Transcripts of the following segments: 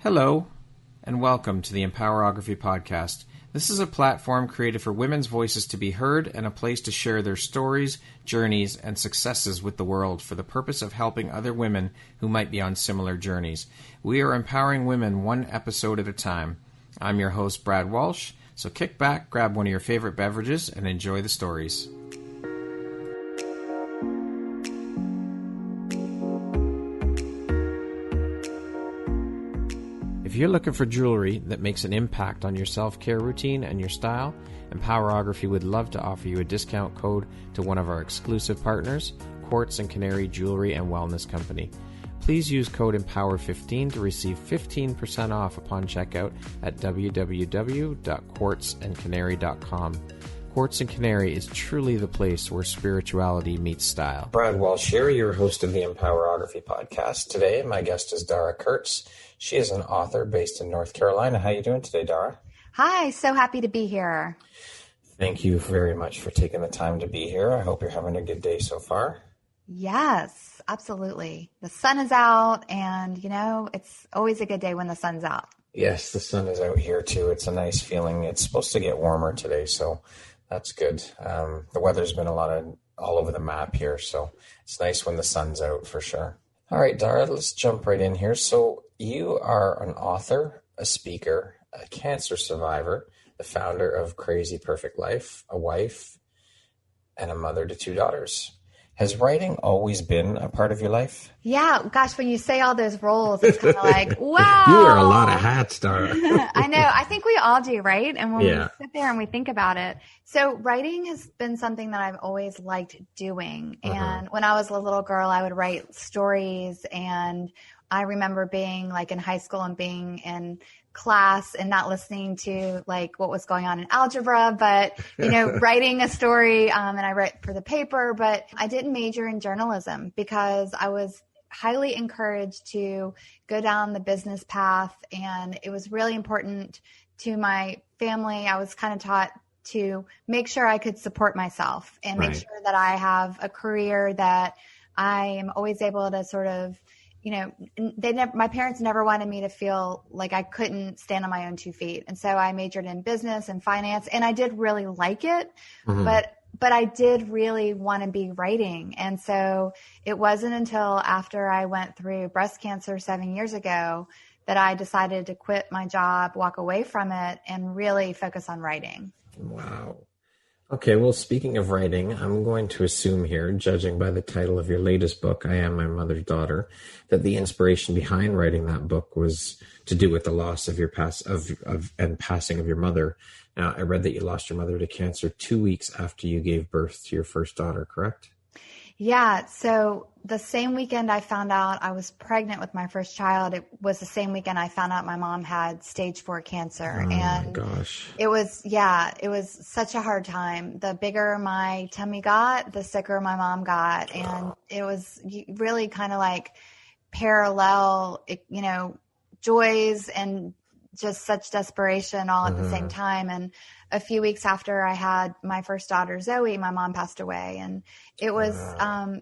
Hello, and welcome to the Empowerography Podcast. This is a platform created for women's voices to be heard and a place to share their stories, journeys, and successes with the world for the purpose of helping other women who might be on similar journeys. We are empowering women one episode at a time. I'm your host, Brad Walsh, so kick back, grab one of your favorite beverages, and enjoy the stories. If you're looking for jewelry that makes an impact on your self-care routine and your style, Empowerography would love to offer you a discount code to one of our exclusive partners, Quartz and Canary Jewelry and Wellness Company. Please use code EMPOWER15 to receive 15% off upon checkout at www.quartzandcanary.com. Quartz and Canary is truly the place where spirituality meets style. Brad Walsh here, your host of the Empowerography Podcast. Today, my guest is Dara Kurtz. She is an author based in North Carolina. How are you doing today, Dara? Hi, so happy to be here. Thank you very much for taking the time to be here. I hope you're having a good day so far. Yes, absolutely. The sun is out, and, it's always a good day when the sun's out. Yes, the sun is out here, too. It's a nice feeling. It's supposed to get warmer today, so that's good. The weather's been all over the map here, so it's nice when the sun's out for sure. All right, Dara, let's jump right in here. So you are an author, a speaker, a cancer survivor, the founder of Crazy Perfect Life, a wife, and a mother to two daughters. Has writing always been a part of your life? Yeah, gosh, when you say all those roles, it's kind of like, wow. You wear a lot of hats, Dara. I know. I think we all do, right? And when we sit there and we think about it. So writing has been something that I've always liked doing. And when I was a little girl, I would write stories. And I remember being like in high school and being in class and not listening to like what was going on in algebra, but, writing a story, and I wrote for the paper, but I didn't major in journalism because I was highly encouraged to go down the business path. And it was really important to my family. I was kind of taught to make sure I could support myself and make sure that I have a career that I am always able to sort of, my parents never wanted me to feel like I couldn't stand on my own 2 feet. And so I majored in business and finance, and I did really like it, but I did really want to be writing. And so it wasn't until after I went through breast cancer 7 years ago that I decided to quit my job, walk away from it, and really focus on writing. Wow. Okay, well, speaking of writing, I'm going to assume here, judging by the title of your latest book, I Am My Mother's Daughter, that the inspiration behind writing that book was to do with the loss of your passing of your mother. Now, I read that you lost your mother to cancer 2 weeks after you gave birth to your first daughter, correct? Yeah. So the same weekend I found out I was pregnant with my first child, it was the same weekend I found out my mom had stage 4 cancer. Oh, and my gosh. It was such a hard time. The bigger my tummy got, the sicker my mom got. And it was really kind of like parallel, joys and just such desperation all at the same time. And a few weeks after I had my first daughter, Zoe, my mom passed away. And it was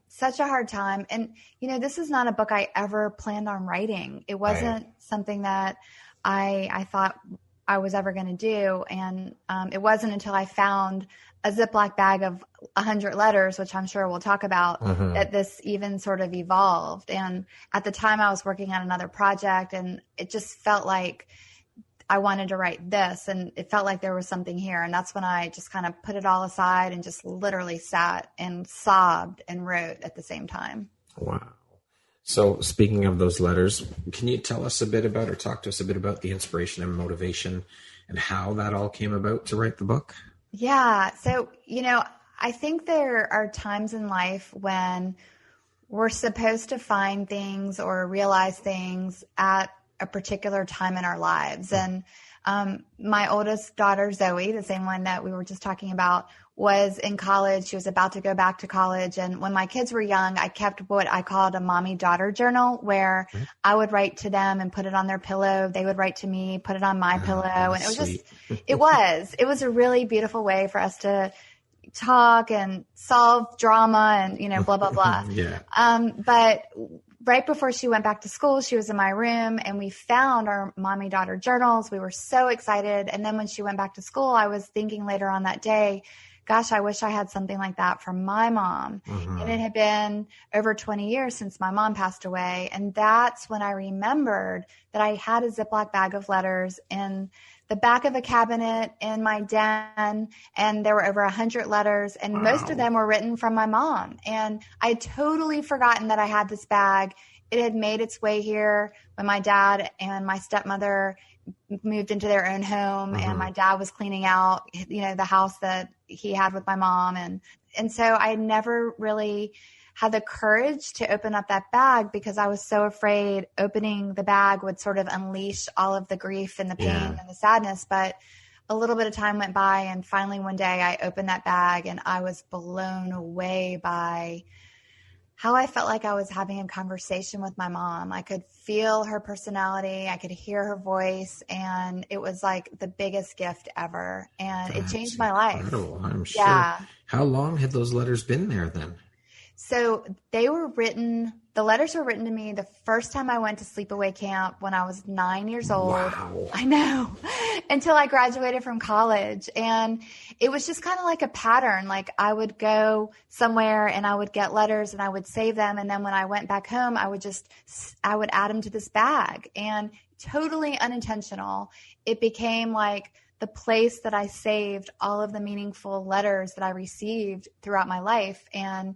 such a hard time. And, this is not a book I ever planned on writing. It wasn't something that I thought I was ever going to do. And it wasn't until I found a Ziploc bag of 100 letters, which I'm sure we'll talk about, that this even sort of evolved. And at the time I was working on another project, and it just felt like I wanted to write this, and it felt like there was something here. And that's when I just kind of put it all aside and just literally sat and sobbed and wrote at the same time. Wow. So speaking of those letters, can you tell us a bit about, or talk to us a bit about the inspiration and motivation and how that all came about to write the book? Yeah. So, I think there are times in life when we're supposed to find things or realize things at a particular time in our lives. And my oldest daughter, Zoe, the same one that we were just talking about, was in college. She was about to go back to college. And when my kids were young, I kept what I called a mommy-daughter journal, where I would write to them and put it on their pillow. They would write to me, put it on my pillow. And it was just, it was a really beautiful way for us to talk and solve drama and, blah, blah, blah. Yeah. But right before she went back to school, she was in my room and we found our mommy-daughter journals. We were so excited. And then when she went back to school, I was thinking later on that day, gosh, I wish I had something like that from my mom. And it had been over 20 years since my mom passed away. And that's when I remembered that I had a Ziploc bag of letters in the back of a cabinet in my den, and there were over 100 letters, and most of them were written from my mom. And I had totally forgotten that I had this bag. It had made its way here when my dad and my stepmother moved into their own home, and my dad was cleaning out, the house that he had with my mom. And so I never really had the courage to open up that bag because I was so afraid opening the bag would sort of unleash all of the grief and the pain and the sadness. But a little bit of time went by, and finally one day I opened that bag and I was blown away by how I felt like I was having a conversation with my mom. I could feel her personality. I could hear her voice, and it was like the biggest gift ever. And it changed my life. Incredible, I'm sure. Yeah. How long had those letters been there then? So the letters were written to me the first time I went to sleepaway camp when I was 9 years old. Wow. I know. Until I graduated from college. And it was just kind of like a pattern. Like I would go somewhere and I would get letters and I would save them. And then when I went back home, I would add them to this bag, and totally unintentional. It became like the place that I saved all of the meaningful letters that I received throughout my life. And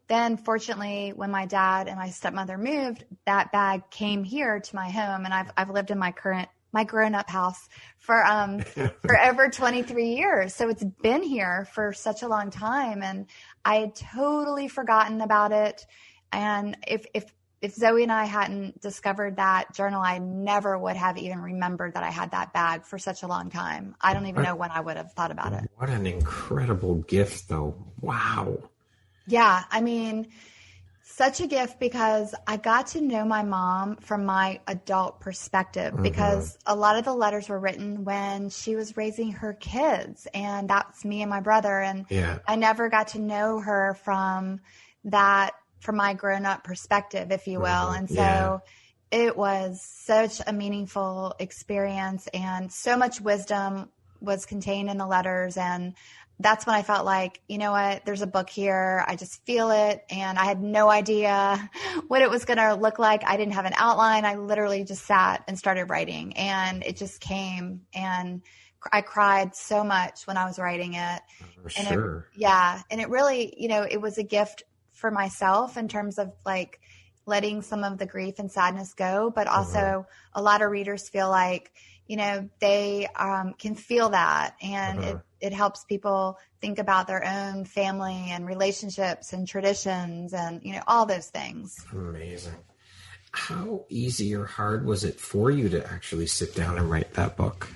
then fortunately, when my dad and my stepmother moved, that bag came here to my home, and I've lived in my grown-up house for over 23 years. So it's been here for such a long time, and I had totally forgotten about it. And if Zoe and I hadn't discovered that journal, I never would have even remembered that I had that bag for such a long time. I don't even know when I would have thought about it. What an incredible gift, though. Wow. Yeah, I mean, such a gift because I got to know my mom from my adult perspective, because a lot of the letters were written when she was raising her kids, and that's me and my brother. And I never got to know her from my grown-up perspective, if you will. And so it was such a meaningful experience, and so much wisdom was contained in the letters. And that's when I felt like, you know what, there's a book here. I just feel it. And I had no idea what it was going to look like. I didn't have an outline. I literally just sat and started writing, and it just came. And I cried so much when I was writing it. And sure. And it really, it was a gift for myself in terms of like letting some of the grief and sadness go. But also a lot of readers feel like, they can feel that. And it helps people think about their own family and relationships and traditions and, all those things. Amazing. How easy or hard was it for you to actually sit down and write that book?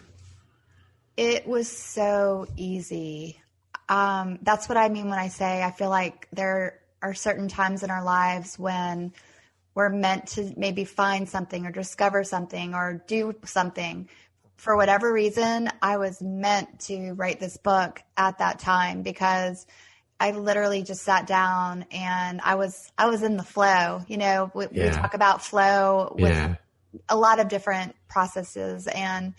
It was so easy. That's what I mean when I say I feel like there are certain times in our lives when we're meant to maybe find something or discover something or do something. For whatever reason, I was meant to write this book at that time because I literally just sat down and I was in the flow. We talk about flow with a lot of different processes, and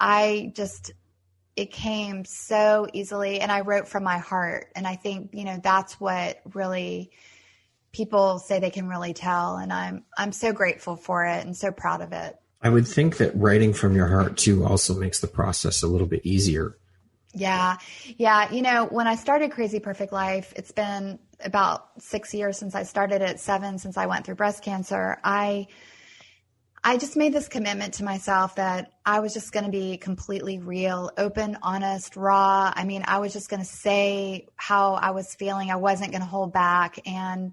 it came so easily, and I wrote from my heart. And I think, that's what really people say they can really tell. And I'm so grateful for it and so proud of it. I would think that writing from your heart too also makes the process a little bit easier. Yeah. When I started Crazy Perfect Life, it's been about 6 years since I started it, 7 since I went through breast cancer. I just made this commitment to myself that I was just going to be completely real, open, honest, raw. I mean, I was just going to say how I was feeling. I wasn't going to hold back. And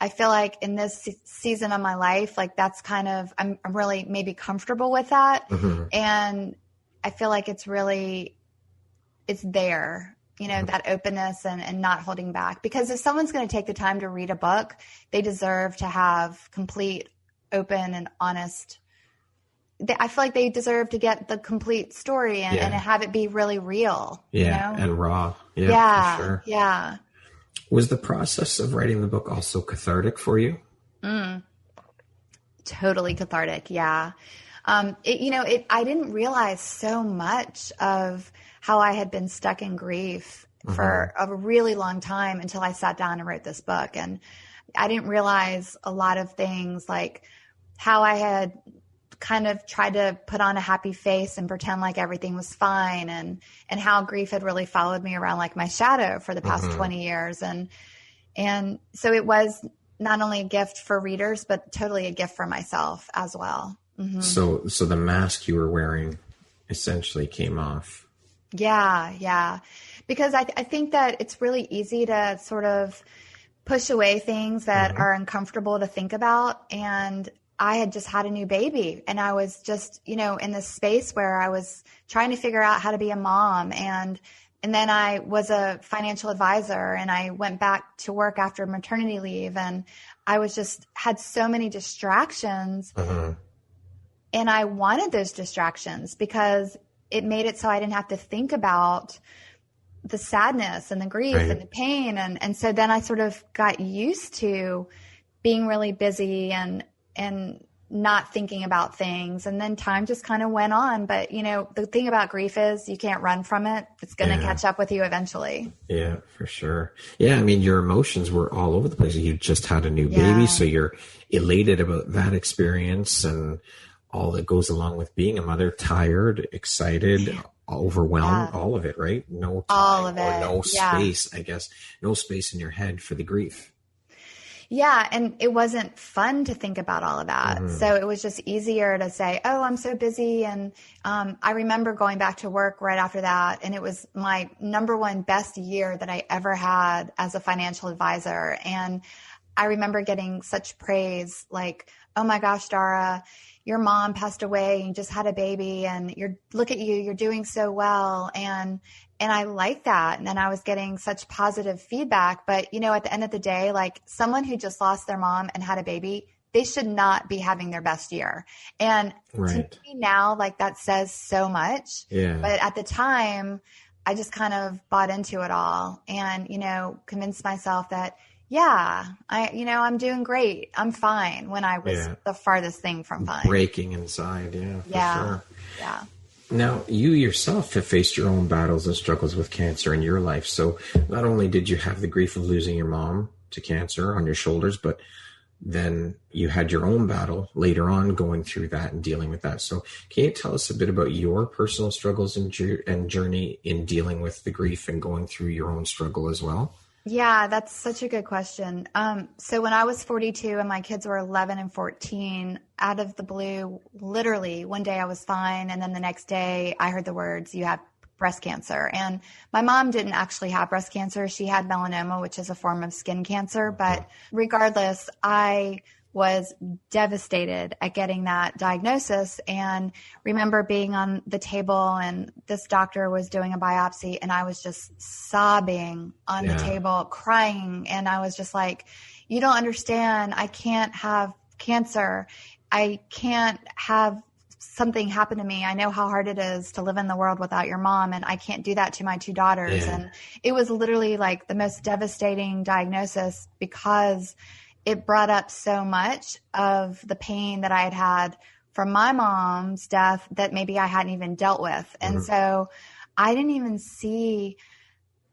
I feel like in this season of my life, like that's kind of, I'm really maybe comfortable with that. And I feel like it's there, that openness and not holding back. Because if someone's going to take the time to read a book, they deserve to have complete, open and honest. I feel like they deserve to get the complete story and have it be really real. And raw. For sure. Yeah. Was the process of writing the book also cathartic for you? Totally cathartic. Yeah. I didn't realize so much of how I had been stuck in grief for a really long time until I sat down and wrote this book. And I didn't realize a lot of things, like how I had kind of tried to put on a happy face and pretend like everything was fine, and how grief had really followed me around like my shadow for the past 20 years. And so it was not only a gift for readers, but totally a gift for myself as well. Mm-hmm. So the mask you were wearing essentially came off. Yeah. Because I think that it's really easy to sort of push away things that are uncomfortable to think about. And I had just had a new baby, and I was just, in this space where I was trying to figure out how to be a mom. And then I was a financial advisor, and I went back to work after maternity leave, and I was just had so many distractions. And I wanted those distractions because it made it so I didn't have to think about the sadness and the grief and the pain. And so then I sort of got used to being really busy and not thinking about things. And then time just kind of went on. But, the thing about grief is you can't run from it. It's going to catch up with you eventually. Yeah, for sure. Yeah. I mean, your emotions were all over the place. You just had a new baby. So you're elated about that experience and all that goes along with being a mother, tired, excited, overwhelmed, all of it, right? No time all of it. Or no space, I guess, no space in your head for the grief. Yeah. And it wasn't fun to think about all of that. So it was just easier to say, oh, I'm so busy. And I remember going back to work right after that. And it was my number one best year that I ever had as a financial advisor. And I remember getting such praise, like, oh my gosh, Dara, your mom passed away and you just had a baby, and look at you, you're doing so well. And I like that. And then I was getting such positive feedback. But, at the end of the day, like someone who just lost their mom and had a baby, they should not be having their best year. And to me now, like that says so much. Yeah. But at the time, I just kind of bought into it all and, convinced myself that, I'm doing great. I'm fine, when I was the farthest thing from fine. Breaking inside. Yeah. For sure. Yeah. Now, you yourself have faced your own battles and struggles with cancer in your life. So not only did you have the grief of losing your mom to cancer on your shoulders, but then you had your own battle later on going through that and dealing with that. So can you tell us a bit about your personal struggles and journey in dealing with the grief and going through your own struggle as well? Yeah, that's such a good question. So when I was 42 and my kids were 11 and 14, out of the blue, literally one day I was fine. And then the next day I heard the words, you have breast cancer. And my mom didn't actually have breast cancer. She had melanoma, which is a form of skin cancer. But regardless, I was devastated at getting that diagnosis, and remember being on the table and this doctor was doing a biopsy and I was just sobbing on the table, crying. And I was just like, you don't understand. I can't have cancer. I can't have something happen to me. I know how hard it is to live in the world without your mom, and I can't do that to my two daughters. And it was literally like the most devastating diagnosis because it brought up so much of the pain that I had had from my mom's death that maybe I hadn't even dealt with. And so I didn't even see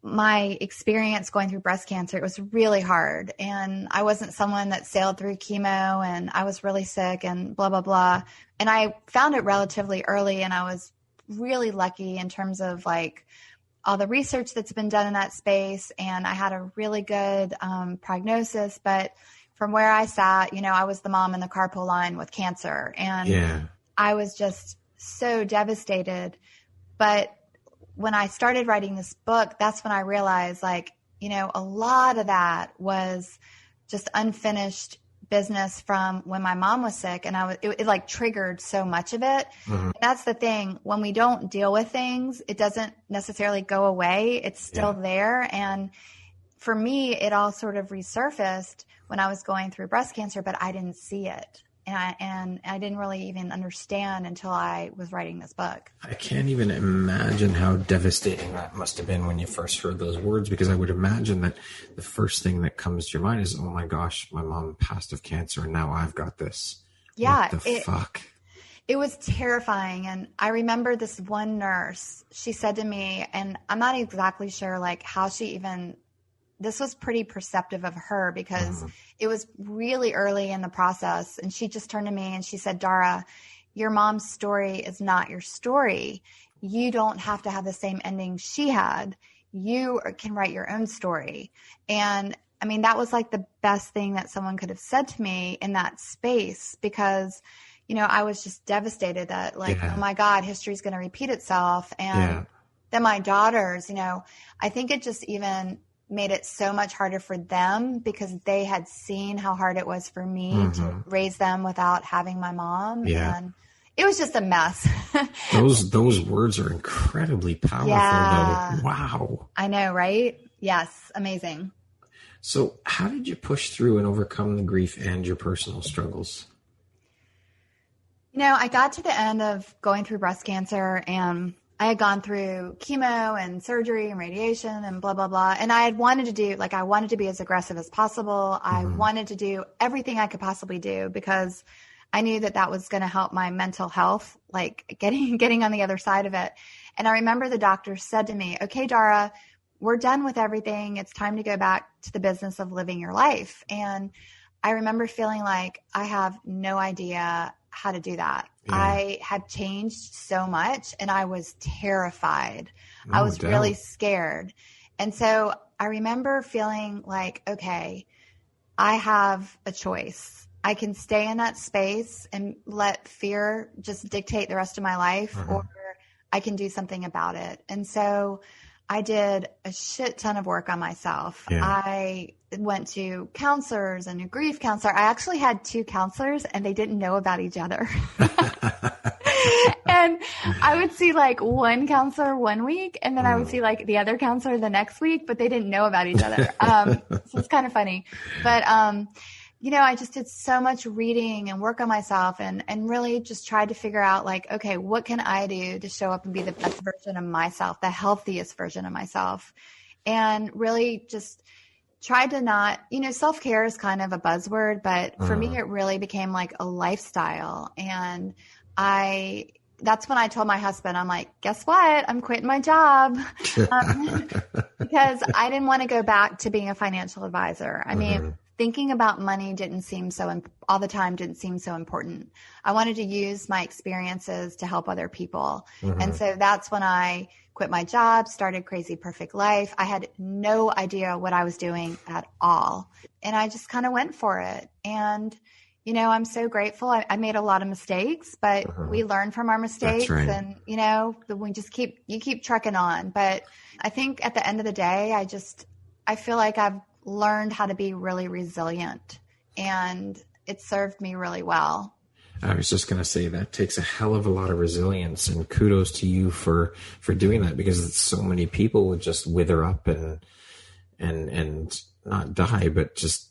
my experience going through breast cancer. It was really hard. And I wasn't someone that sailed through chemo, and I was really sick and blah, blah, blah. And I found it relatively early, and I was really lucky in terms of like all the research that's been done in that space. And I had a really good prognosis, but from where I sat, I was the mom in the carpool line with cancer, and I was just so devastated. But when I started writing this book, that's when I realized a lot of that was just unfinished business from when my mom was sick, and it triggered so much of it. And that's the thing. When we don't deal with things, it doesn't necessarily go away. It's still there. And for me, it all sort of resurfaced when I was going through breast cancer, but I didn't see it. And I didn't really even understand until I was writing this book. I can't even imagine how devastating that must have been when you first heard those words, because I would imagine that the first thing that comes to your mind is, oh my gosh, my mom passed of cancer and now I've got this. Yeah. What the fuck? It was terrifying. And I remember this one nurse, she said to me, and I'm not exactly sure like how she even, this was pretty perceptive of her because it was really early in the process. And she just turned to me and she said, Dara, your mom's story is not your story. You don't have to have the same ending she had. You can write your own story. And I mean, that was like the best thing that someone could have said to me in that space because, you know, I was just devastated that like, oh my God, history is going to repeat itself. And then my daughters, you know, I think it just even made it so much harder for them because they had seen how hard it was for me to raise them without having my mom. And it was just a mess. Those words are incredibly powerful though. Wow. I know, right? Yes. Amazing. So how did you push through and overcome the grief and your personal struggles? You know, I got to the end of going through breast cancer and I had gone through chemo and surgery and radiation and blah, blah, blah. And I had wanted to do, like, I wanted to be as aggressive as possible. I wanted to do everything I could possibly do because I knew that that was going to help my mental health, like getting on the other side of it. And I remember the doctor said to me, okay, Dara, we're done with everything. It's time to go back to the business of living your life. And I remember feeling like I have no idea how to do that. I had changed so much and I was terrified. I was really scared. And so I remember feeling like, okay, I have a choice. I can stay in that space and let fear just dictate the rest of my life, or I can do something about it. And so I did a shit ton of work on myself. I went to counselors and a grief counselor. I actually had 2 counselors and they didn't know about each other. And I would see like one counselor one week and then I would see like the other counselor the next week, but they didn't know about each other. So it's kind of funny. But, you know, I just did so much reading and work on myself and really just tried to figure out like, okay, what can I do to show up and be the best version of myself, the healthiest version of myself? And really just tried to not, you know, self-care is kind of a buzzword, but for me, it really became like a lifestyle. And that's when I told my husband, I'm like, guess what? I'm quitting my job because I didn't want to go back to being a financial advisor. I mean, thinking about money didn't seem so all the time didn't seem so important. I wanted to use my experiences to help other people. And so that's when I quit my job, started Crazy Perfect Life. I had no idea what I was doing at all. And I just kind of went for it. And, you know, I'm so grateful. I made a lot of mistakes, but we learn from our mistakes. And, you know, we just keep trucking on. But I think at the end of the day, I feel like I've learned how to be really resilient and it served me really well. I was just going to say that takes a hell of a lot of resilience, and kudos to you for doing that, because so many people would just wither up and not die, but just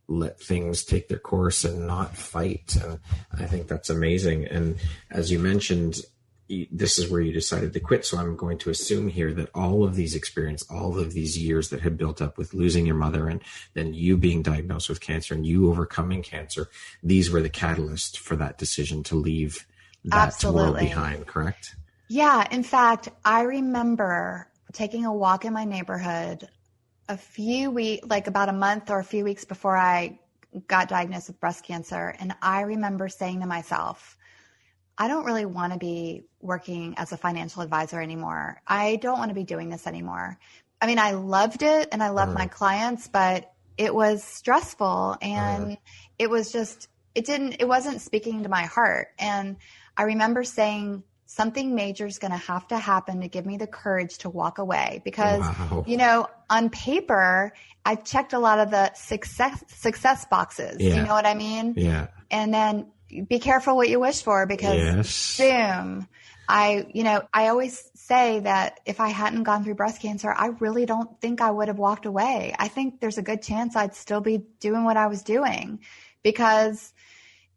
let things take their course and not fight. And I think that's amazing. And as you mentioned, this is where you decided to quit. So I'm going to assume here that all of these experience, all of these years that had built up with losing your mother and then you being diagnosed with cancer and you overcoming cancer, these were the catalyst for that decision to leave that world behind, correct? Yeah. In fact, I remember taking a walk in my neighborhood a few weeks, like about a month or a few weeks before I got diagnosed with breast cancer. And I remember saying to myself, I don't really want to be working as a financial advisor anymore. I don't want to be doing this anymore. I mean, I loved it and I loved my clients, but it was stressful and it was just, it wasn't speaking to my heart. And I remember saying something major is going to have to happen to give me the courage to walk away because, you know, on paper, I checked a lot of the success boxes. You know what I mean? Yeah. And then be careful what you wish for because boom, I always say that if I hadn't gone through breast cancer, I really don't think I would have walked away. I think there's a good chance I'd still be doing what I was doing because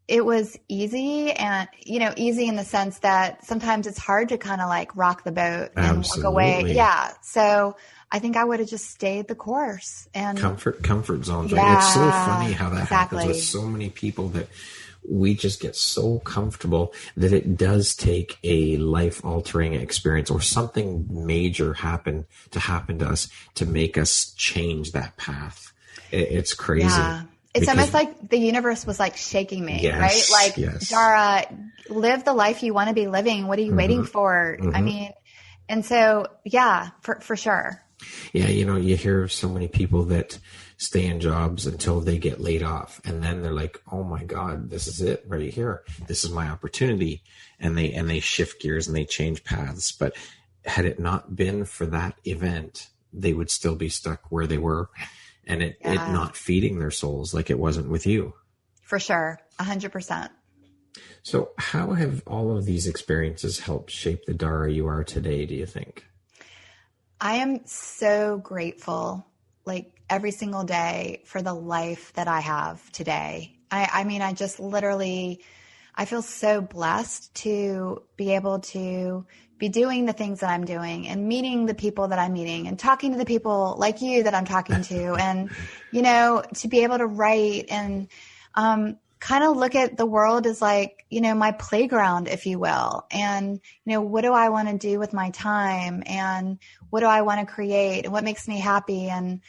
it was easy and, you know, easy in the sense that sometimes it's hard to kind of like rock the boat and walk away. Yeah. So I think I would have just stayed the course and comfort zones. Right? It's so funny how that happens with so many people that we just get so comfortable that it does take a life-altering experience or something major happen to us to make us change that path. It's crazy. Yeah. It's almost like the universe was like shaking me, yes, right? Like, yes. Dara, live the life you want to be living. What are you waiting for? I mean, and so, yeah, for sure. Yeah. You hear so many people that stay in jobs until they get laid off. And then they're like, oh my God, this is it right here. This is my opportunity. And they shift gears and they change paths. But had it not been for that event, they would still be stuck where they were. And it not feeding their souls like it wasn't with you. For sure. 100%. So how have all of these experiences helped shape the Dara you are today, do you think? I am so grateful, like every single day, for the life that I have today. I mean, I just literally, I feel so blessed to be able to be doing the things that I'm doing and meeting the people that I'm meeting and talking to the people like you that I'm talking to and, to be able to write and kind of look at the world as like, my playground, if you will. And, what do I want to do with my time and what do I want to create and what makes me happy? And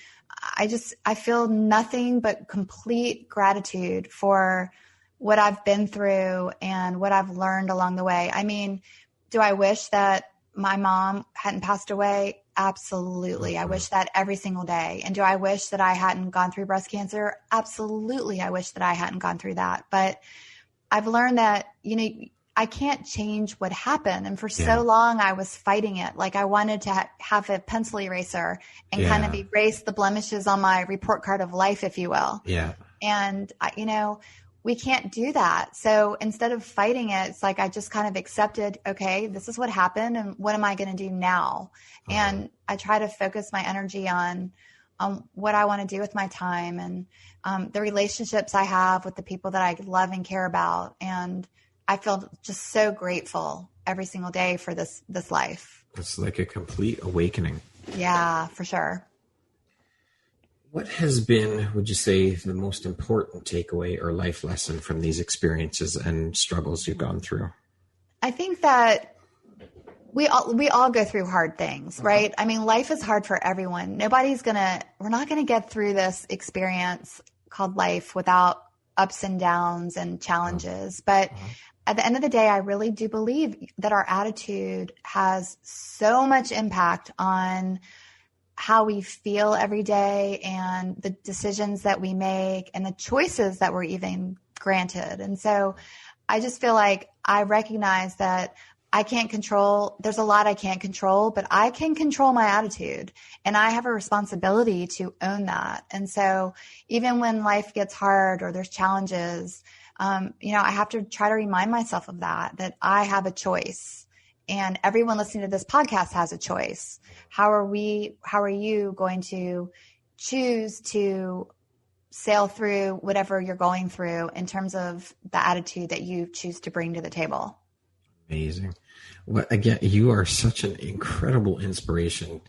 I feel nothing but complete gratitude for what I've been through and what I've learned along the way. I mean, do I wish that my mom hadn't passed away? Absolutely. I wish that every single day. And do I wish that I hadn't gone through breast cancer? Absolutely. I wish that I hadn't gone through that. But I've learned that, I can't change what happened. And for so long, I was fighting it. Like I wanted to have a pencil eraser and kind of erase the blemishes on my report card of life, if you will. Yeah. And, we can't do that. So instead of fighting it, it's like I just kind of accepted, okay, this is what happened and what am I going to do now? And I try to focus my energy on what I want to do with my time and the relationships I have with the people that I love and care about. And I feel just so grateful every single day for this life. It's like a complete awakening. Yeah, for sure. What has been, would you say, the most important takeaway or life lesson from these experiences and struggles you've gone through? I think that we all go through hard things, right? I mean, life is hard for everyone. We're not going to get through this experience called life without ups and downs and challenges. But at the end of the day, I really do believe that our attitude has so much impact on how we feel every day and the decisions that we make and the choices that we're even granted. And so I just feel like I recognize that there's a lot I can't control, but I can control my attitude and I have a responsibility to own that. And so even when life gets hard or there's challenges, I have to try to remind myself of that I have a choice. And everyone listening to this podcast has a choice. How are you going to choose to sail through whatever you're going through in terms of the attitude that you choose to bring to the table? Amazing. Well, again, you are such an incredible inspiration.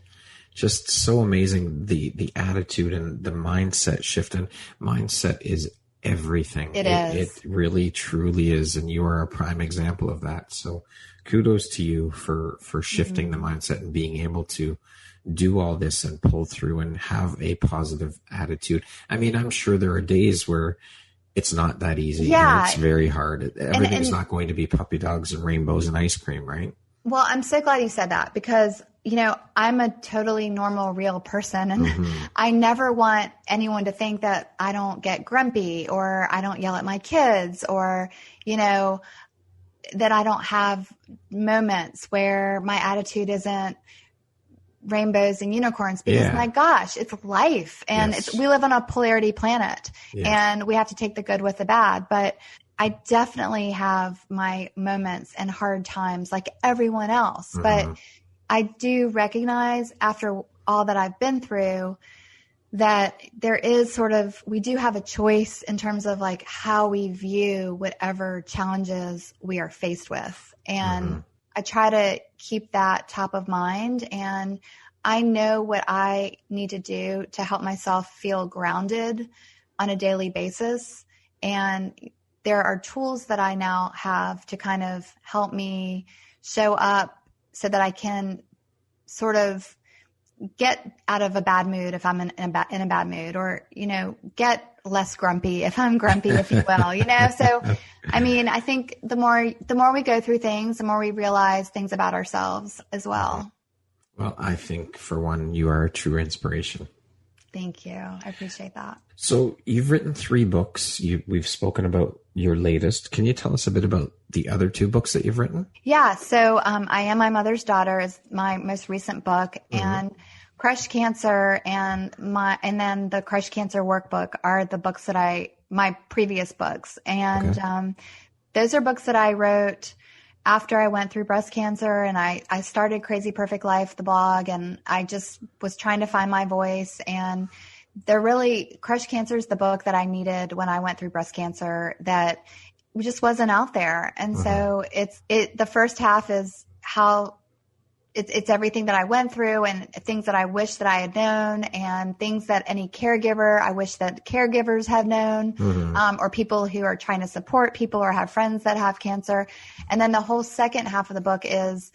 Just so amazing, the attitude and the mindset shift. And mindset is everything. It is. It really, truly is. And you are a prime example of that. So kudos to you for shifting the mindset and being able to do all this and pull through and have a positive attitude. I mean, I'm sure there are days where it's not that easy. Yeah. And it's very hard. Everything's not going to be puppy dogs and rainbows and ice cream, right? Well, I'm so glad you said that because, I'm a totally normal, real person. And I never want anyone to think that I don't get grumpy or I don't yell at my kids or, that I don't have moments where my attitude isn't rainbows and unicorns because my gosh, it's life and we live on a polarity planet and we have to take the good with the bad. But I definitely have my moments and hard times like everyone else. But I do recognize after all that I've been through that there is we do have a choice in terms of like how we view whatever challenges we are faced with. And I try to keep that top of mind. And I know what I need to do to help myself feel grounded on a daily basis. And there are tools that I now have to kind of help me show up so that I can sort of get out of a bad mood if I'm in a bad mood, or, get less grumpy if I'm grumpy, if you will, So, I mean, I think the more we go through things, the more we realize things about ourselves as well. Well, I think for one, you are a true inspiration. Thank you. I appreciate that. So you've written 3 books. We've spoken about your latest. Can you tell us a bit about the other 2 books that you've written? Yeah. So I Am My Mother's Daughter is my most recent book, and Crush Cancer and then the Crush Cancer Workbook are the books that my previous books. And those are books that I wrote after I went through breast cancer, and I started Crazy Perfect Life, the blog, and I just was trying to find my voice. And Crush Cancer is the book that I needed when I went through breast cancer that just wasn't out there. And so the first half is how it's everything that I went through and things that I wish that I had known, and things that any caregiver, I wish that caregivers had known, or people who are trying to support people or have friends that have cancer. And then the whole second half of the book is,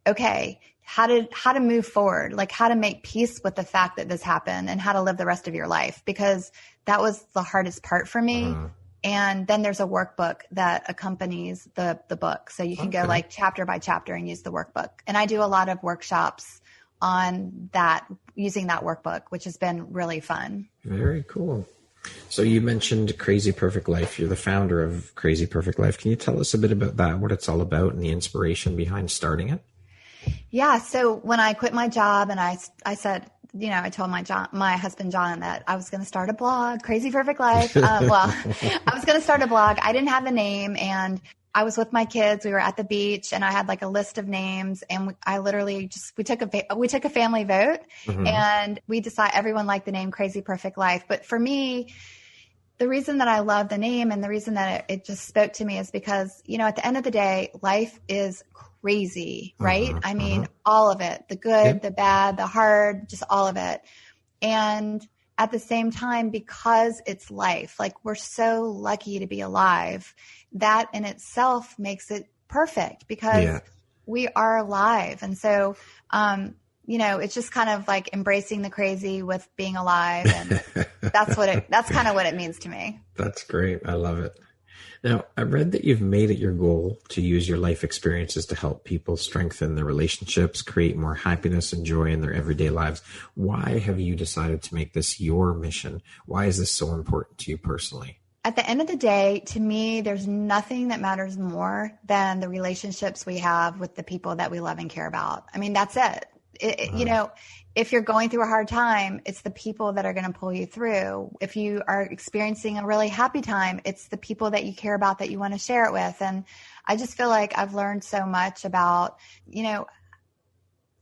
okay, how to move forward, like how to make peace with the fact that this happened and how to live the rest of your life, because that was the hardest part for me. And then there's a workbook that accompanies the book. So you can go like chapter by chapter and use the workbook. And I do a lot of workshops on that, using that workbook, which has been really fun. Very cool. So you mentioned Crazy Perfect Life. You're the founder of Crazy Perfect Life. Can you tell us a bit about that, what it's all about, and the inspiration behind starting it? Yeah. So when I quit my job and I said, I told my husband, John, that I was going to start a blog, Crazy Perfect Life. I was going to start a blog. I didn't have the name, and I was with my kids. We were at the beach, and I had like a list of names, and I literally we took a family vote, and we decided everyone liked the name Crazy Perfect Life. But for me, the reason that I love the name and the reason that it just spoke to me is because, at the end of the day, life is crazy, right? I mean, all of it, the good, the bad, the hard, just all of it. And at the same time, because it's life, like we're so lucky to be alive, that in itself makes it perfect because we are alive. And so, it's just kind of like embracing the crazy with being alive. And that's kind of what it means to me. That's great. I love it. Now, I read that you've made it your goal to use your life experiences to help people strengthen their relationships, create more happiness and joy in their everyday lives. Why have you decided to make this your mission? Why is this so important to you personally? At the end of the day, to me, there's nothing that matters more than the relationships we have with the people that we love and care about. I mean, that's it. If you're going through a hard time, it's the people that are going to pull you through. If you are experiencing a really happy time, it's the people that you care about that you want to share it with. And I just feel like I've learned so much about,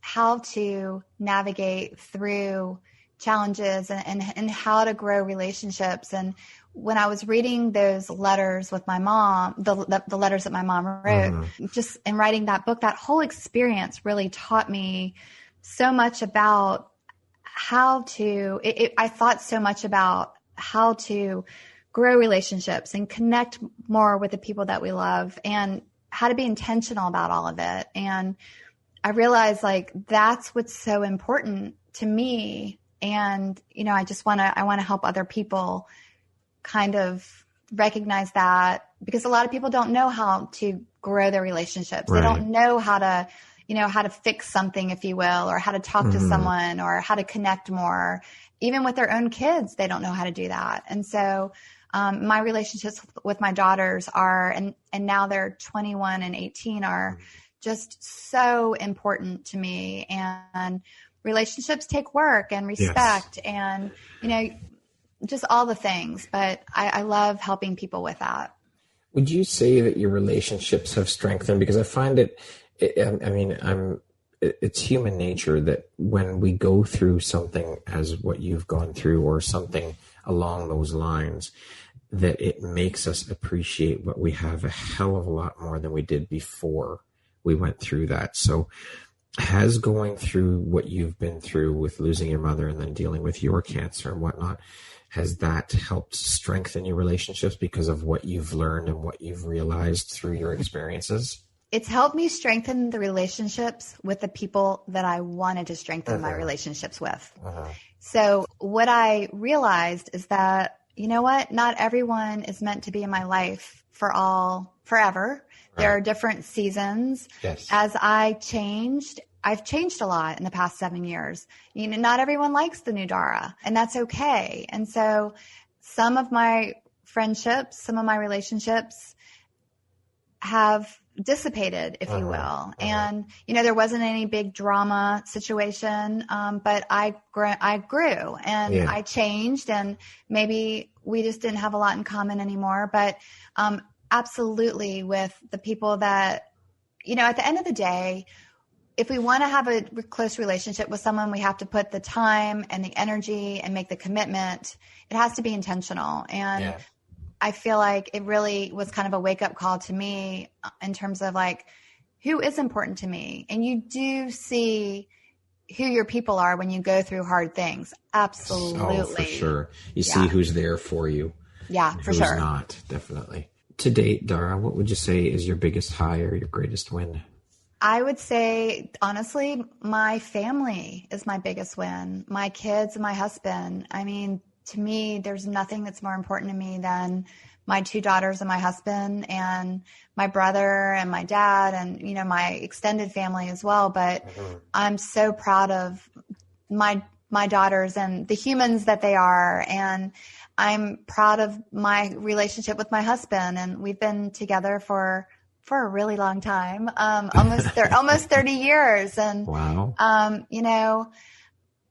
how to navigate through challenges and how to grow relationships. And when I was reading those letters with my mom, the letters that my mom wrote, just in writing that book, that whole experience really taught me so much about I thought so much about how to grow relationships and connect more with the people that we love and how to be intentional about all of it. And I realized like, that's what's so important to me. And, I want to help other people kind of recognize that, because a lot of people don't know how to grow their relationships. Right. They don't know how to fix something, if you will, or how to talk to someone or how to connect more. Even with their own kids, they don't know how to do that. And so my relationships with my daughters and now they're 21 and 18, are just so important to me. And relationships take work and respect and, just all the things. But I love helping people with that. Would you say that your relationships have strengthened? Because I find it's human nature that when we go through something as what you've gone through or something along those lines, that it makes us appreciate what we have a hell of a lot more than we did before we went through that. So has going through what you've been through with losing your mother and then dealing with your cancer and whatnot, has that helped strengthen your relationships because of what you've learned and what you've realized through your experiences? It's helped me strengthen the relationships with the people that I wanted to strengthen my relationships with. So what I realized is that, you know what, not everyone is meant to be in my life forever. There are different seasons. Yes. As I've changed a lot in the past 7 years. You know, not everyone likes the new Dara, and that's okay. And so some of my friendships, some of my relationships have dissipated, if you will. And, you know, there wasn't any big drama situation, but I grew and I changed, and maybe we just didn't have a lot in common anymore. But absolutely, with the people that, you know, at the end of the day, if we want to have a close relationship with someone, we have to put the time and the energy and make the commitment. It has to be intentional. And I feel like it really was kind of a wake up call to me in terms of like, who is important to me? And you do see who your people are when you go through hard things. Absolutely. Oh, for sure. You see who's there for you. Yeah, for sure. Who's not, definitely. To date, Dara, what would you say is your biggest high or your greatest win? I would say, honestly, my family is my biggest win. My kids and my husband. I mean, to me, there's nothing that's more important to me than my 2 daughters and my husband and my brother and my dad and, you know, my extended family as well. But I'm so proud of my daughters and the humans that they are. And I'm proud of my relationship with my husband. And we've been together for a really long time, almost 30 years. And, wow. You know,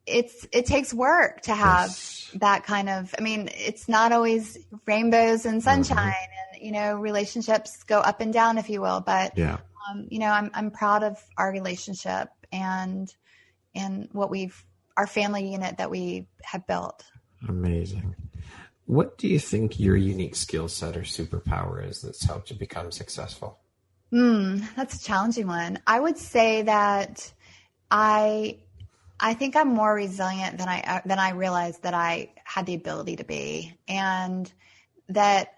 it takes work to have that kind of, I mean, it's not always rainbows and sunshine and, you know, relationships go up and down, if you will, but, you know, I'm proud of our relationship and what our family unit that we have built. Amazing. What do you think your unique skill set or superpower is that's helped you become successful? That's a challenging one. I would say that I think I'm more resilient than I realized that I had the ability to be, and that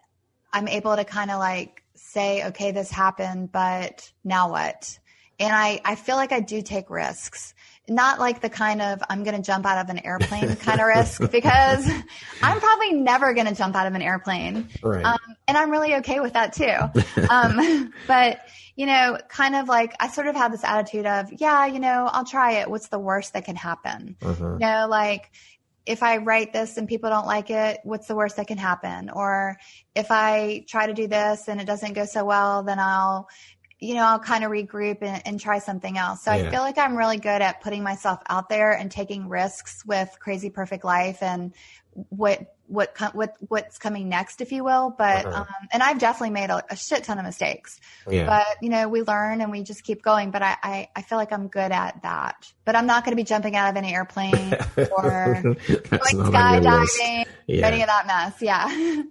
I'm able to kind of like say, okay, this happened, but now what? And I feel like I do take risks. Not like the kind of I'm going to jump out of an airplane kind of risk, because I'm probably never going to jump out of an airplane. Right. And I'm really okay with that too. But, you know, kind of like I sort of have this attitude of, yeah, you know, I'll try it. What's the worst that can happen? You know, like if I write this and people don't like it, what's the worst that can happen? Or if I try to do this and it doesn't go so well, then I'll kind of regroup and try something else. So I feel like I'm really good at putting myself out there and taking risks with Crazy Perfect Life and what's coming next, if you will. But, and I've definitely made a shit ton of mistakes, but you know, we learn and we just keep going. But I feel like I'm good at that, but I'm not going to be jumping out of any airplane or going skydiving, any of that mess. Yeah.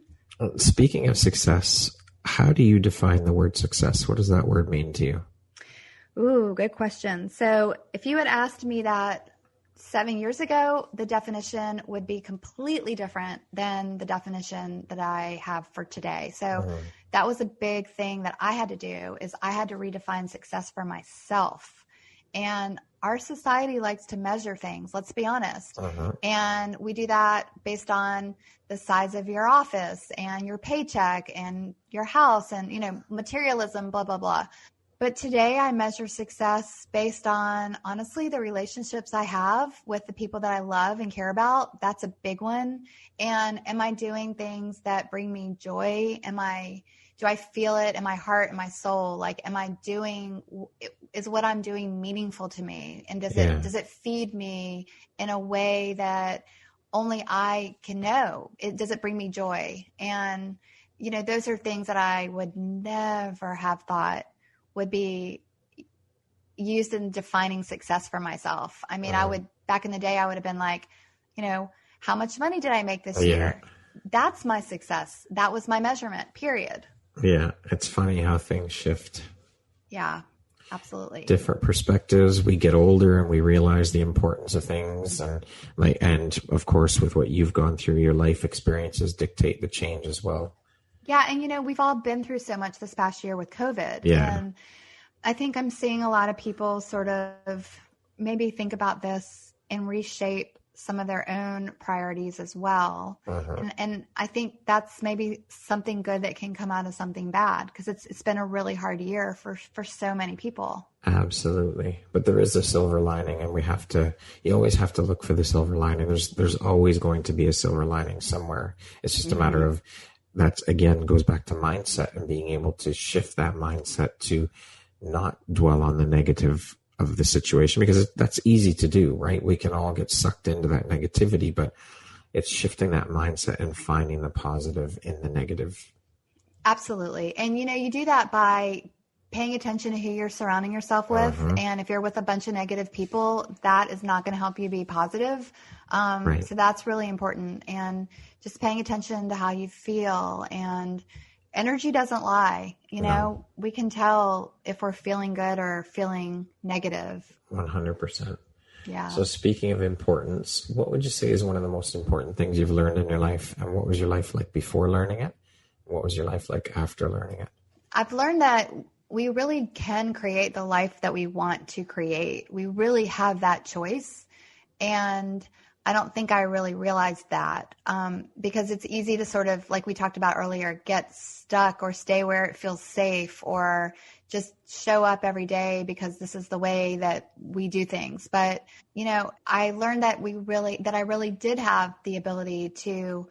Speaking of success, how do you define the word success? What does that word mean to you? Ooh, good question. So if you had asked me that 7 years ago, the definition would be completely different than the definition that I have for today. So that was a big thing that I had to do, is I had to redefine success for myself. And our society likes to measure things, let's be honest. And we do that based on the size of your office and your paycheck and your house and, you know, materialism, blah, blah, blah. But today I measure success based on, honestly, the relationships I have with the people that I love and care about. That's a big one. And am I doing things that bring me joy? Do I feel it in my heart and my soul? Like, is what I'm doing meaningful to me? And does it feed me in a way that only I can know? Does it bring me joy? And, you know, those are things that I would never have thought would be used in defining success for myself. I mean, back in the day, I would have been like, you know, how much money did I make this year? That's my success. That was my measurement, period. Yeah. It's funny how things shift. Yeah. Absolutely. Different perspectives. We get older and we realize the importance of things. And of course, with what you've gone through, your life experiences dictate the change as well. Yeah. And, we've all been through so much this past year with COVID. Yeah. And I think I'm seeing a lot of people sort of maybe think about this and reshape some of their own priorities as well. And I think that's maybe something good that can come out of something bad, because it's been a really hard year for so many people. Absolutely. But there is a silver lining, and you always have to look for the silver lining. There's always going to be a silver lining somewhere. It's just a matter of, that again goes back to mindset and being able to shift that mindset to not dwell on the negative of the situation, because that's easy to do, right? We can all get sucked into that negativity, but it's shifting that mindset and finding the positive in the negative. Absolutely. And, you do that by paying attention to who you're surrounding yourself with. And if you're with a bunch of negative people, that is not going to help you be positive. Right. So that's really important. And just paying attention to how you feel, and energy doesn't lie. No. We can tell if we're feeling good or feeling negative. 100%. Yeah. So speaking of importance, what would you say is one of the most important things you've learned in your life? And what was your life like before learning it? What was your life like after learning it? I've learned that we really can create the life that we want to create. We really have that choice. And I don't think I really realized that, because it's easy to sort of, like we talked about earlier, get stuck or stay where it feels safe, or just show up every day because this is the way that we do things. But, I learned that I really did have the ability to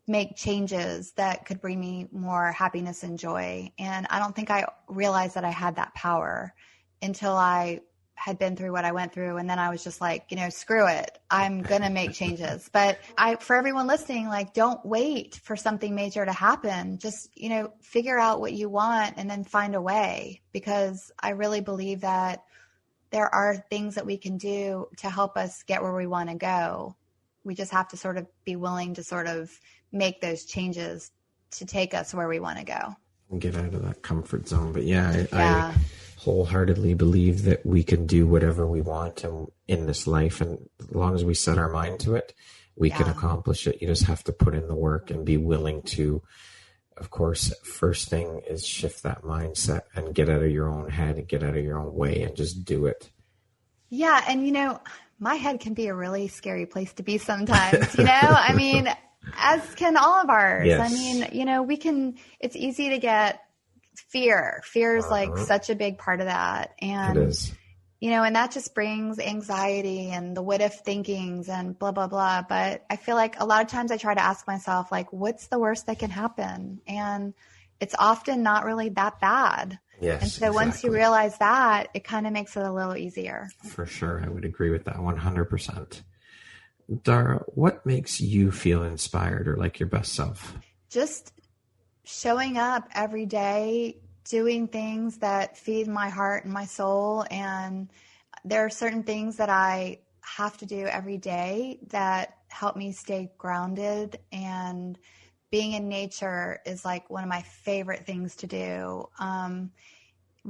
make changes that could bring me more happiness and joy. And I don't think I realized that I had that power until I had been through what I went through. And then I was just like, screw it. I'm going to make changes. But for everyone listening, don't wait for something major to happen. Just, figure out what you want and then find a way, because I really believe that there are things that we can do to help us get where we want to go. We just have to sort of be willing to sort of make those changes to take us where we want to go. And get out of that comfort zone. But I wholeheartedly believe that we can do whatever we want in this life. And as long as we set our mind to it, we can accomplish it. You just have to put in the work and be willing to, of course, first thing is shift that mindset and get out of your own head and get out of your own way and just do it. Yeah. And, my head can be a really scary place to be sometimes, I mean, as can all of ours. Yes. I mean, it's easy to get fear. Fear is like such a big part of that. And, it is. And that just brings anxiety and the what if thinkings and blah, blah, blah. But I feel like a lot of times I try to ask myself, what's the worst that can happen? And it's often not really that bad. Yes. And so once you realize that, it kind of makes it a little easier. For sure. I would agree with that 100%. Dara, what makes you feel inspired or like your best self? Just showing up every day, doing things that feed my heart and my soul. And there are certain things that I have to do every day that help me stay grounded. And being in nature is one of my favorite things to do.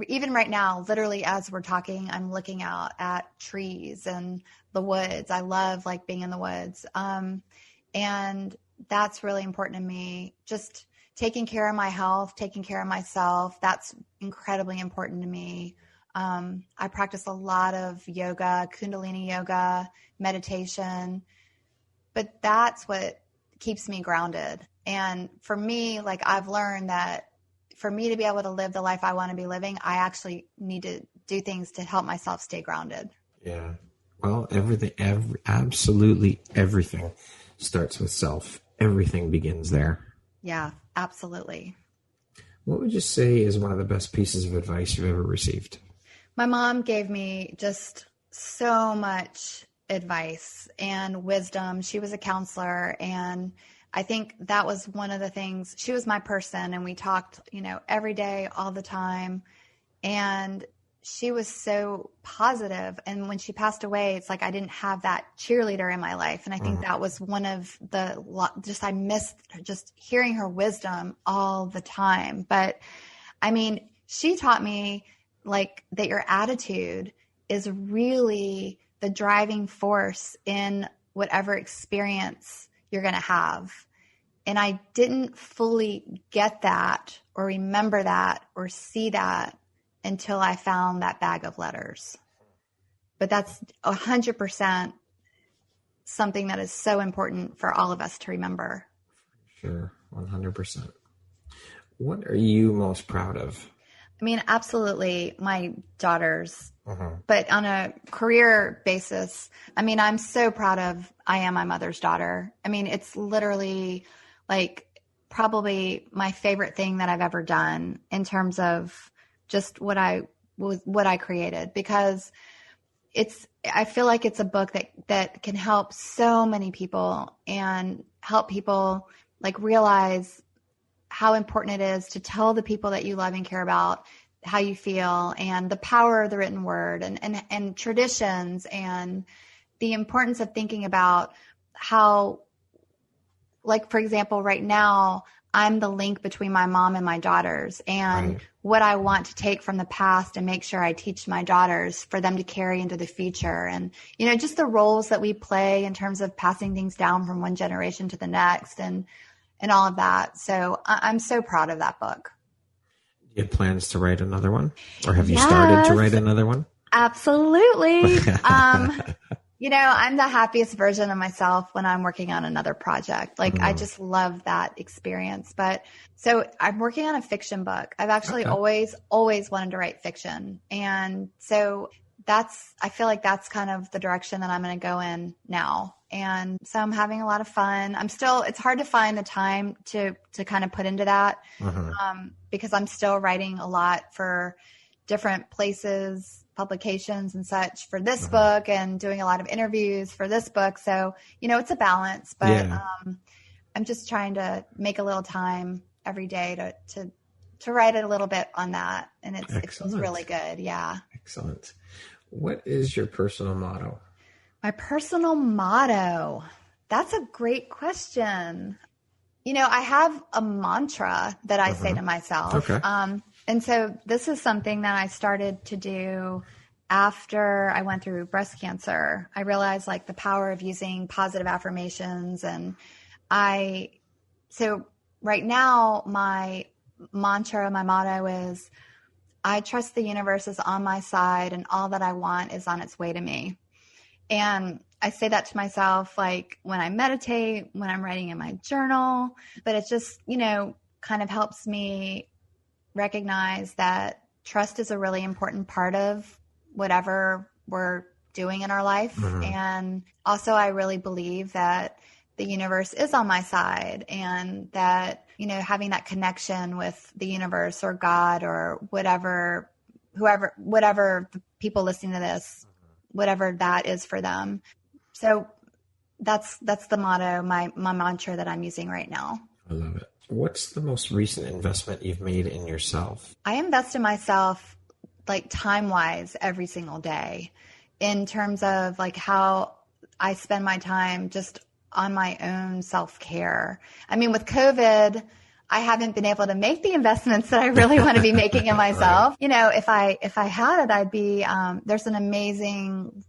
Even right now, literally as we're talking, I'm looking out at trees and the woods. I love being in the woods. And that's really important to me. Just taking care of my health, taking care of myself. That's incredibly important to me. I practice a lot of yoga, Kundalini yoga, meditation, but that's what keeps me grounded. And for me, I've learned that for me to be able to live the life I want to be living, I actually need to do things to help myself stay grounded. Yeah. Well, absolutely everything starts with self. Everything begins there. Yeah, absolutely. What would you say is one of the best pieces of advice you've ever received? My mom gave me just so much advice and wisdom. She was a counselor, and I think that was one of the things. She was my person, and we talked, every day, all the time. And she was so positive. And when she passed away, it's I didn't have that cheerleader in my life. And I think that was one of I missed just hearing her wisdom all the time. But I mean, she taught me that your attitude is really the driving force in whatever experience you're going to have. And I didn't fully get that or remember that or see that until I found that bag of letters. But that's 100% something that is so important for all of us to remember. Sure, 100%. What are you most proud of? I mean, absolutely my daughters, but on a career basis, I mean, I'm so proud of, I am my mother's daughter. I mean, it's literally like probably my favorite thing that I've ever done in terms of just what I created, because I feel like it's a book that can help so many people and help people like realize how important it is to tell the people that you love and care about how you feel, and the power of the written word and traditions, and the importance of thinking about how, like, for example, right now, I'm the link between my mom and my daughters, and what I want to take from the past and make sure I teach my daughters for them to carry into the future. And, you know, just the roles that we play in terms of passing things down from one generation to the next and all of that. So I'm so proud of that book. Do you have plans to write another one? Or have you started to write another one? Absolutely. You know, I'm the happiest version of myself when I'm working on another project. Like, I just love that experience. But so I'm working on a fiction book. I've actually always wanted to write fiction. And so I feel like that's kind of the direction that I'm going to go in now. And so I'm having a lot of fun. It's hard to find the time to kind of put into that because I'm still writing a lot for different places, publications and such for this book, and doing a lot of interviews for this book. So, you know, it's a balance, but I'm just trying to make a little time every day to write it a little bit on that. And it feels really good. Yeah. Excellent. What is your personal motto? My personal motto. That's a great question. You know, I have a mantra that I say to myself. Okay. And so this is something that I started to do after I went through breast cancer. I realized like the power of using positive affirmations. And so right now my mantra, my motto is, I trust the universe is on my side and all that I want is on its way to me. And I say that to myself, like when I meditate, when I'm writing in my journal, but it just, you know, kind of helps me recognize that trust is a really important part of whatever we're doing in our life. And also I really believe that the universe is on my side, and that, you know, having that connection with the universe or God or whatever the people listening to this, whatever that is for them. So that's the motto, my mantra that I'm using right now. I love it. What's the most recent investment you've made in yourself? I invest in myself like time-wise every single day, in terms of like how I spend my time just on my own self-care. I mean, with COVID, I haven't been able to make the investments that I really want to be making in myself. You know, if I had it, I'd be, there's an amazing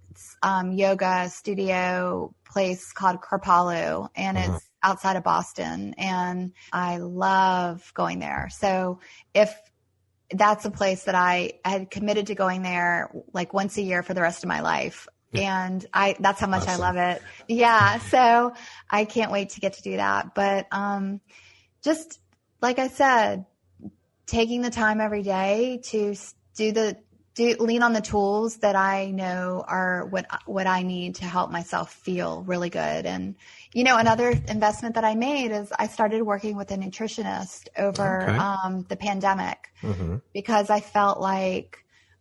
yoga studio place called Kripalu, and it's outside of Boston, and I love going there. So if that's a place that I had committed to going there like once a year for the rest of my life. And that's how much I love it. Yeah. So I can't wait to get to do that. But, just like I said, taking the time every day to lean on the tools that I know are what I need to help myself feel really good. And, you know, another investment that I made is I started working with a nutritionist over the pandemic, because I felt like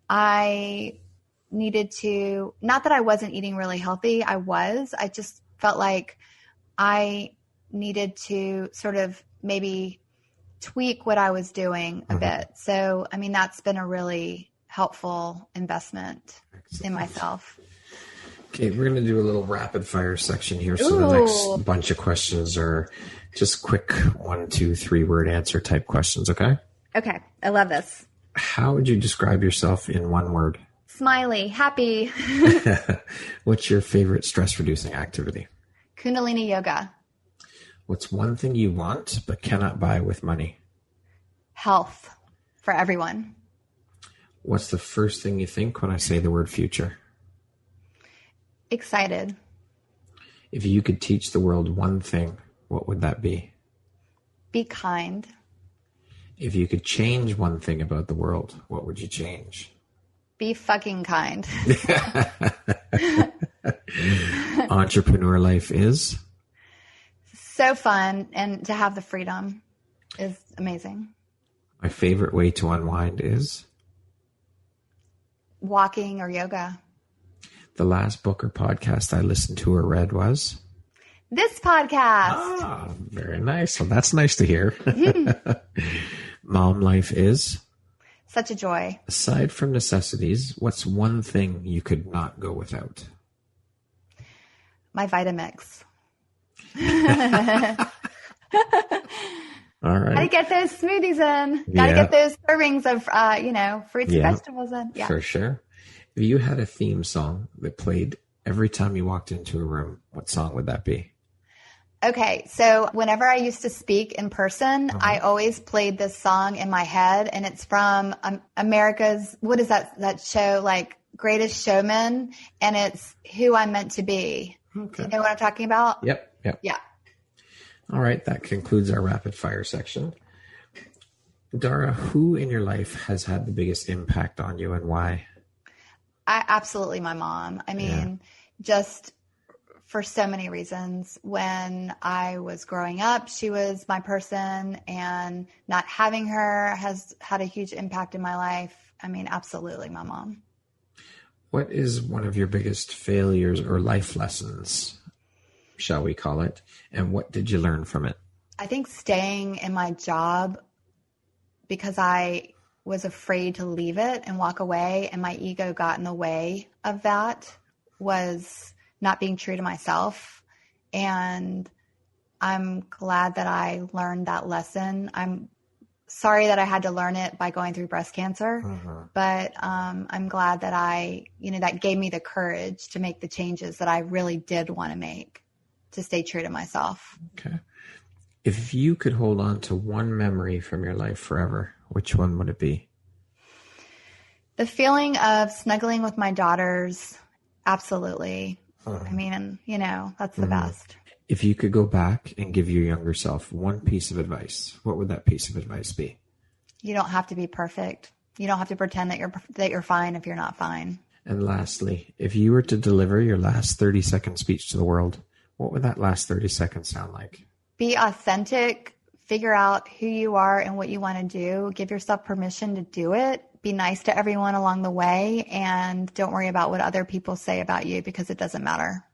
I needed to, not that I wasn't eating really healthy, I just felt like I needed to sort of maybe tweak what I was doing a bit. So, I mean, that's been a really helpful investment in myself. Okay, we're going to do a little rapid fire section here. So the next bunch of questions are just quick 1, 2, 3 word answer type questions. Okay. Okay. I love this. How would you describe yourself in one word? Smiley, happy. What's your favorite stress-reducing activity? Kundalini yoga. What's one thing you want but cannot buy with money? Health for everyone. What's the first thing you think when I say the word future? Excited. If you could teach the world one thing, what would that be? Be kind. If you could change one thing about the world, what would you change? Be fucking kind. Entrepreneur life is? So fun, and to have the freedom is amazing. My favorite way to unwind is? Walking or yoga. The last book or podcast I listened to or read was? This podcast. Ah, very nice. Well, that's nice to hear. Mom life is? Such a joy. Aside from necessities, what's one thing you could not go without? My Vitamix. All right. Gotta get those smoothies in. Gotta get those servings of, fruits and vegetables in. Yeah. For sure. If you had a theme song that played every time you walked into a room, what song would that be? Okay, so whenever I used to speak in person, I always played this song in my head, and it's from America's, what is that show, like Greatest Showman, and it's Who I'm Meant to Be. Okay. You know what I'm talking about? Yep. Yeah. All right, that concludes our rapid fire section. Dara, who in your life has had the biggest impact on you and why? Absolutely my mom. I mean, just for so many reasons. When I was growing up, she was my person, and not having her has had a huge impact in my life. I mean, absolutely my mom. What is one of your biggest failures or life lessons, shall we call it? And what did you learn from it? I think staying in my job because I was afraid to leave it and walk away, and my ego got in the way of that, was not being true to myself. And I'm glad that I learned that lesson. I'm sorry that I had to learn it by going through breast cancer, but I'm glad that that gave me the courage to make the changes that I really did want to make to stay true to myself. Okay. If you could hold on to one memory from your life forever, which one would it be? The feeling of snuggling with my daughters, absolutely. I mean, that's the best. If you could go back and give your younger self one piece of advice, what would that piece of advice be? You don't have to be perfect. You don't have to pretend that you're fine if you're not fine. And lastly, if you were to deliver your last 30-second speech to the world, what would that last 30 seconds sound like? Be authentic, figure out who you are and what you want to do. Give yourself permission to do it. Be nice to everyone along the way, and don't worry about what other people say about you, because it doesn't matter.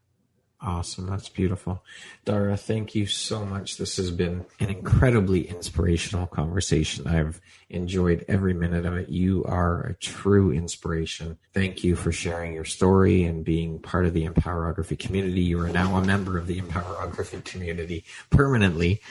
Awesome. That's beautiful. Dara, thank you so much. This has been an incredibly inspirational conversation. I've enjoyed every minute of it. You are a true inspiration. Thank you for sharing your story and being part of the Empowerography community. You are now a member of the Empowerography community permanently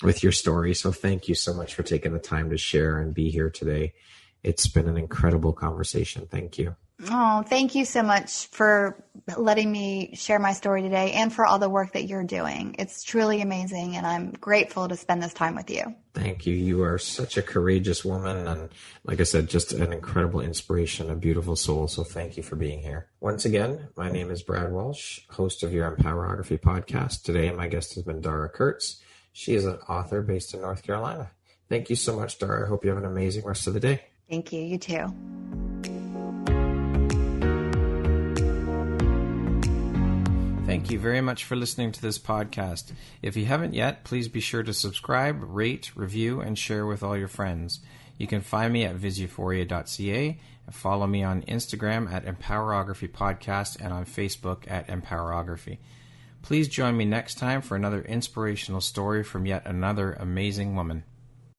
with your story. So thank you so much for taking the time to share and be here today. It's been an incredible conversation. Thank you. Oh, thank you so much for letting me share my story today, and for all the work that you're doing. It's truly amazing, and I'm grateful to spend this time with you. Thank you. You are such a courageous woman, and like I said, just an incredible inspiration, a beautiful soul. So thank you for being here. Once again, my name is Brad Walsh, host of your Empowerography Podcast. Today, my guest has been Dara Kurtz. She is an author based in North Carolina. Thank you so much, Dara. I hope you have an amazing rest of the day. Thank you. You too. Thank you very much for listening to this podcast. If you haven't yet, please be sure to subscribe, rate, review, and share with all your friends. You can find me at visuphoria.ca and follow me on Instagram at Empowerography Podcast and on Facebook at Empowerography. Please join me next time for another inspirational story from yet another amazing woman.